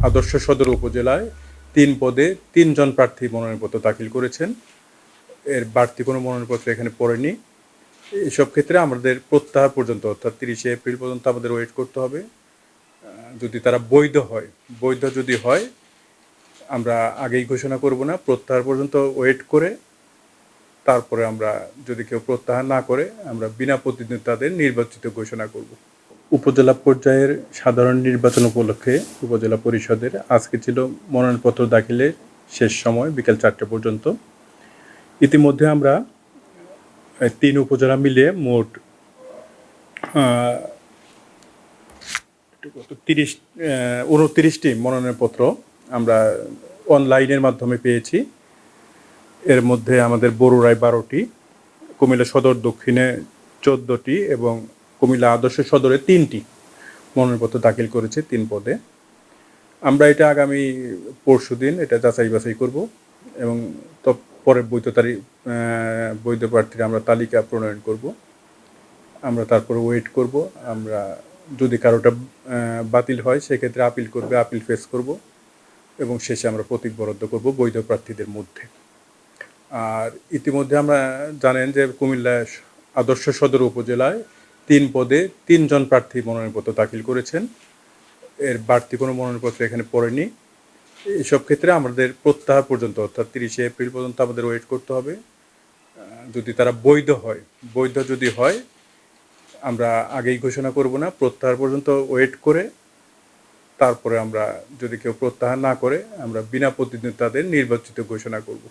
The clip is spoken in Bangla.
আদর্শ সদর উপজেলায় ৩ পদে ৩ জন প্রার্থী মনোনয়নপত্র দাখিল করেছেন। এর বাড়তি কোনো মনোনয়নপত্র এখানে পড়েনি। এসব ক্ষেত্রে আমাদের প্রত্যাহার পর্যন্ত অর্থাৎ ৩০শে এপ্রিল পর্যন্ত আমাদের ওয়েট করতে হবে। যদি তারা বৈধ যদি হয় আমরা আগেই ঘোষণা করব না, প্রত্যাহার পর্যন্ত ওয়েট করে তারপরে আমরা যদি কেউ প্রত্যাহার না করে আমরা বিনা প্রতিদ্বন্দ্বিতাদের নির্বাচিত ঘোষণা করব। উপজেলা পর্যায়ের সাধারণ নির্বাচন উপলক্ষে উপজেলা পরিষদের আজকে ছিল মনোনয়নপত্র দাখিলের শেষ সময় বিকেল ৪টা পর্যন্ত। ইতিমধ্যে আমরা ৩ উপজেলা মিলিয়ে মোট ২৯টি মনোনয়নপত্র আমরা অনলাইনের মাধ্যমে পেয়েছি। এর মধ্যে আমাদের বরুড়ায় ১২টি, কুমিল্লা সদর দক্ষিণে ১৪টি এবং কুমিল্লা আদর্শ সদরে ৩টি মনোনয়নপত্র দাখিল করেছে ৩ পদে। আমরা এটা আগামী পরশুদিন এটা যাচাই বাছাই করব এবং পরে বৈধ প্রার্থীরা আমরা তালিকা প্রণয়ন করব। আমরা তারপরে ওয়েট করব। আমরা যদি কারোটা বাতিল হয় সেক্ষেত্রে আপিল করবে, আপিল ফেস করব এবং শেষে আমরা প্রতীক বরাদ্দ করব বৈধ প্রার্থীদের মধ্যে। আর ইতিমধ্যে আমরা জানেন যে কুমিল্লা আদর্শ সদর উপজেলায় ৩ পদে ৩ জন প্রার্থী মনোনয়নপত্র দাখিল করেছেন। এর বাড়তি কোনো মনোনয়নপত্র এখানে পড়েনি। এসব ক্ষেত্রে আমাদের প্রত্যাহার পর্যন্ত অর্থাৎ ৩০শে এপ্রিল পর্যন্ত আমাদের ওয়েট করতে হবে। যদি তারা বৈধ যদি হয় আমরা আগেই ঘোষণা করব না, প্রত্যাহার পর্যন্ত ওয়েট করে তারপরে আমরা যদি কেউ প্রত্যাহার না করে আমরা বিনা প্রতিদ্বন্দ্বিতাদের নির্বাচিত ঘোষণা করব।